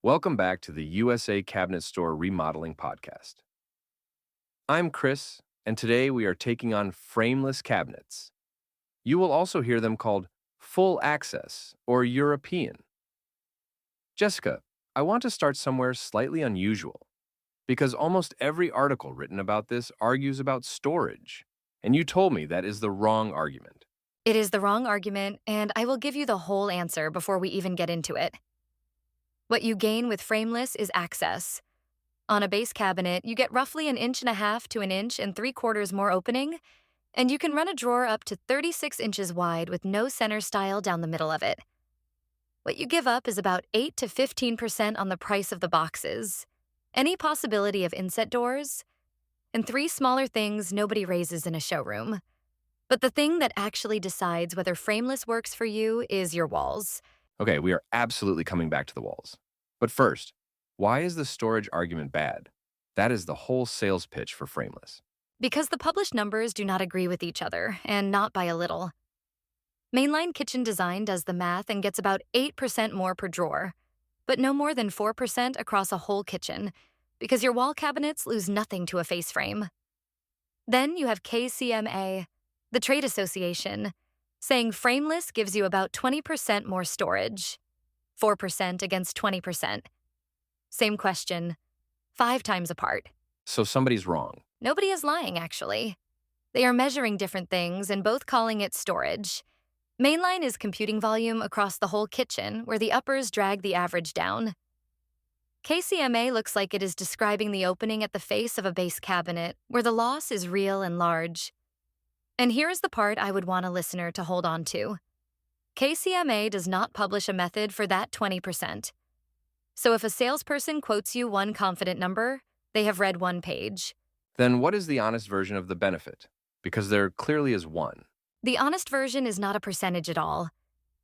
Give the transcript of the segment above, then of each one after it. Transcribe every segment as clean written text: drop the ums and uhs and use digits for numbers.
Welcome back to the USA Cabinet Store Remodeling Podcast. I'm Chris, and today we are taking on frameless cabinets. You will also hear them called full access or European. Jessica, I want to start somewhere slightly unusual because almost every article written about this argues about storage, and you told me that is the wrong argument. It is the wrong argument, and I will give you the whole answer before we even get into it. What you gain with frameless is access. On a base cabinet, you get roughly 1.5 to 1.75 inches more opening, and you can run a drawer up to 36 inches wide with no center stile down the middle of it. What you give up is about 8 to 15% on the price of the boxes, any possibility of inset doors, and 3 smaller things nobody raises in a showroom. But the thing that actually decides whether frameless works for you is your walls. Okay, we are absolutely coming back to the walls. But first, why is the storage argument bad? That is the whole sales pitch for frameless. Because the published numbers do not agree with each other, and not by a little. Mainline kitchen design does the math and gets about 8% more per drawer, but no more than 4% across a whole kitchen, because your wall cabinets lose nothing to a face frame. Then you have KCMA, the trade association, saying frameless gives you about 20% more storage, 4% against 20%. Same question, 5 times apart. So somebody's wrong. Nobody is lying, actually. They are measuring different things and both calling it storage. Mainline is computing volume across the whole kitchen, where the uppers drag the average down. KCMA looks like it is describing the opening at the face of a base cabinet, where the loss is real and large. And here is the part I would want a listener to hold on to. KCMA does not publish a method for that 20%. So if a salesperson quotes you one confident number, they have read one page. Then what is the honest version of the benefit? Because there clearly is one. The honest version is not a percentage at all.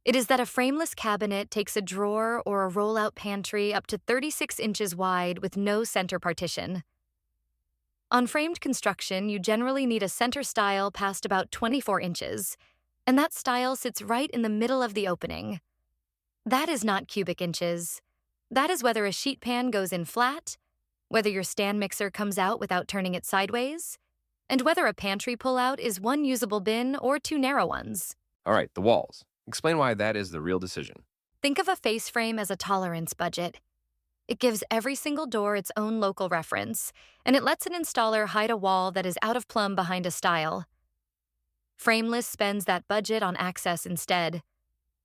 It is that a frameless cabinet takes a drawer or a roll-out pantry up to 36 inches wide with no center partition. On framed construction, you generally need a center stile past about 24 inches, and that stile sits right in the middle of the opening. That is not cubic inches. That is whether a sheet pan goes in flat, whether your stand mixer comes out without turning it sideways, and whether a pantry pullout is one usable bin or 2 narrow ones. All right, the walls. Explain why that is the real decision. Think of a face frame as a tolerance budget. It gives every single door its own local reference, and it lets an installer hide a wall that is out of plumb behind a stile. Frameless spends that budget on access instead.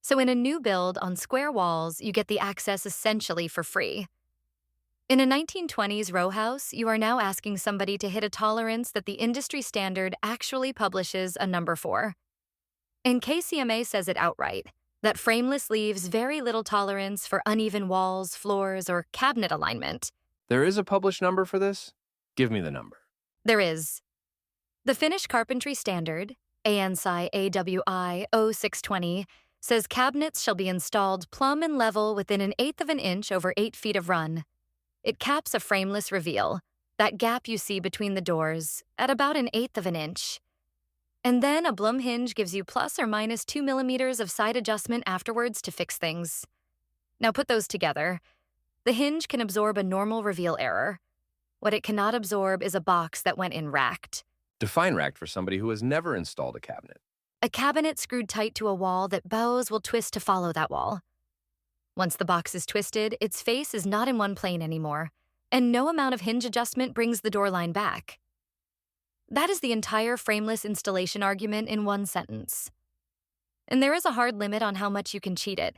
So in a new build on square walls, you get the access essentially for free. In a 1920s row house, you are now asking somebody to hit a tolerance that the industry standard actually publishes a number for. And KCMA says it outright, that frameless leaves very little tolerance for uneven walls, floors, or cabinet alignment. There is a published number for this? Give me the number. There is. The Finnish Carpentry Standard, ANSI AWI 0620, says cabinets shall be installed plumb and level within 1/8 of an inch over 8 feet of run. It caps a frameless reveal, that gap you see between the doors, at about 1/8 of an inch. And then a Blum hinge gives you plus or minus 2 millimeters of side adjustment afterwards to fix things. Now put those together. The hinge can absorb a normal reveal error. What it cannot absorb is a box that went in racked. Define racked for somebody who has never installed a cabinet. A cabinet screwed tight to a wall that bows will twist to follow that wall. Once the box is twisted, its face is not in one plane anymore, and no amount of hinge adjustment brings the door line back. That is the entire frameless installation argument in one sentence. And there is a hard limit on how much you can cheat it,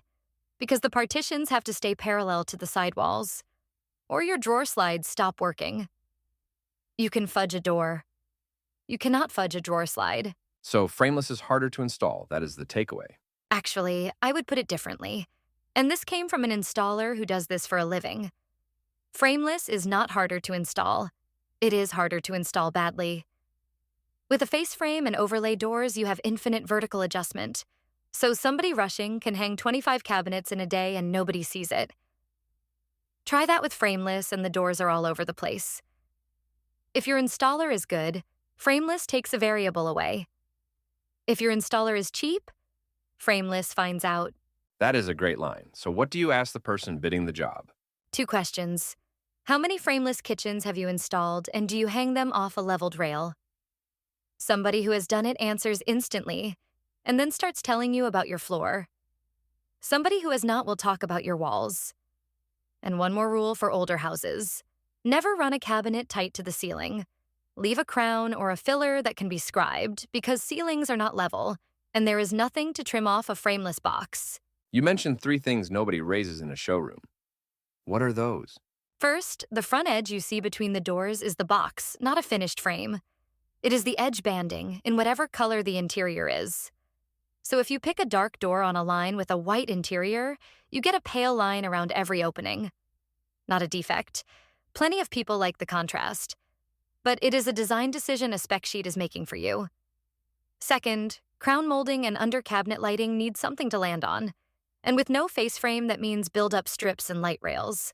because the partitions have to stay parallel to the sidewalls, or your drawer slides stop working. You can fudge a door. You cannot fudge a drawer slide. So frameless is harder to install. That is the takeaway. Actually, I would put it differently. And this came from an installer who does this for a living. Frameless is not harder to install. It is harder to install badly. With a face frame and overlay doors, you have infinite vertical adjustment. So somebody rushing can hang 25 cabinets in a day and nobody sees it. Try that with frameless and the doors are all over the place. If your installer is good, frameless takes a variable away. If your installer is cheap, frameless finds out. That is a great line. So what do you ask the person bidding the job? 2 questions. How many frameless kitchens have you installed, and do you hang them off a leveled rail? Somebody who has done it answers instantly, and then starts telling you about your floor. Somebody who has not will talk about your walls. And one more rule for older houses. Never run a cabinet tight to the ceiling. Leave a crown or a filler that can be scribed, because ceilings are not level, and there is nothing to trim off a frameless box. You mentioned 3 things nobody raises in a showroom. What are those? First, the front edge you see between the doors is the box, not a finished frame. It is the edge banding, in whatever color the interior is. So if you pick a dark door on a line with a white interior, you get a pale line around every opening. Not a defect. Plenty of people like the contrast. But it is a design decision a spec sheet is making for you. Second, crown molding and under cabinet lighting need something to land on. And with no face frame, that means build-up strips and light rails.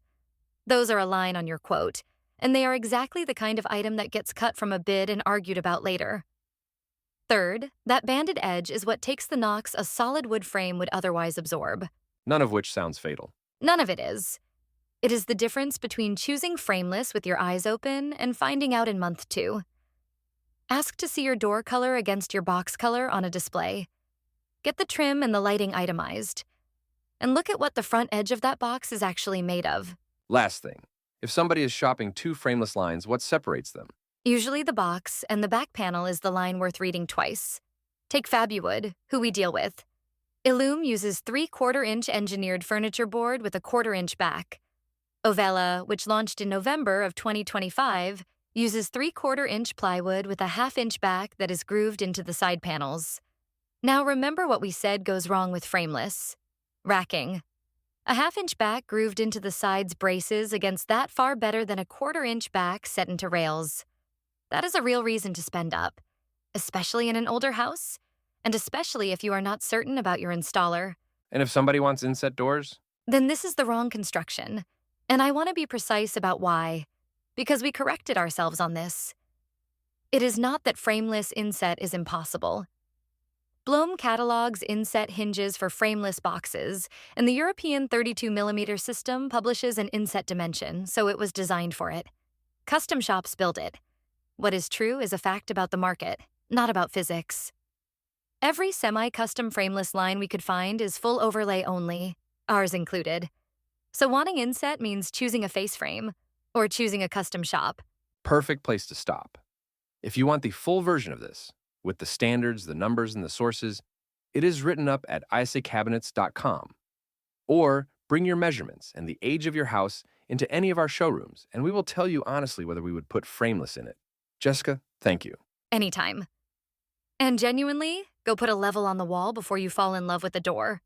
Those are a line on your quote, and they are exactly the kind of item that gets cut from a bid and argued about later. Third, that banded edge is what takes the knocks a solid wood frame would otherwise absorb. None of which sounds fatal. None of it is. It is the difference between choosing frameless with your eyes open and finding out in month 2. Ask to see your door color against your box color on a display. Get the trim and the lighting itemized. And look at what the front edge of that box is actually made of. Last thing, if somebody is shopping 2 frameless lines, what separates them? Usually the box, and the back panel is the line worth reading twice. Take Fabuwood, who we deal with. Illume uses 3/4-inch engineered furniture board with a 1/4-inch back. Ovela, which launched in November of 2025, uses 3/4-inch plywood with a 1/2-inch back that is grooved into the side panels. Now remember what we said goes wrong with frameless. Racking. A 1/2-inch back grooved into the sides braces against that far better than a 1/4-inch back set into rails. That is a real reason to spend up, especially in an older house, and especially if you are not certain about your installer. And if somebody wants inset doors? Then this is the wrong construction. And I want to be precise about why, because we corrected ourselves on this. It is not that frameless inset is impossible. Blome catalogs inset hinges for frameless boxes, and the European 32mm system publishes an inset dimension, so it was designed for it. Custom shops build it. What is true is a fact about the market, not about physics. Every semi-custom frameless line we could find is full overlay only, ours included. So wanting inset means choosing a face frame, or choosing a custom shop. Perfect place to stop. If you want the full version of this, with the standards, the numbers, and the sources, it is written up at isacabinets.com. Or bring your measurements and the age of your house into any of our showrooms, and we will tell you honestly whether we would put frameless in it. Jessica, thank you. Anytime. And genuinely, go put a level on the wall before you fall in love with the door.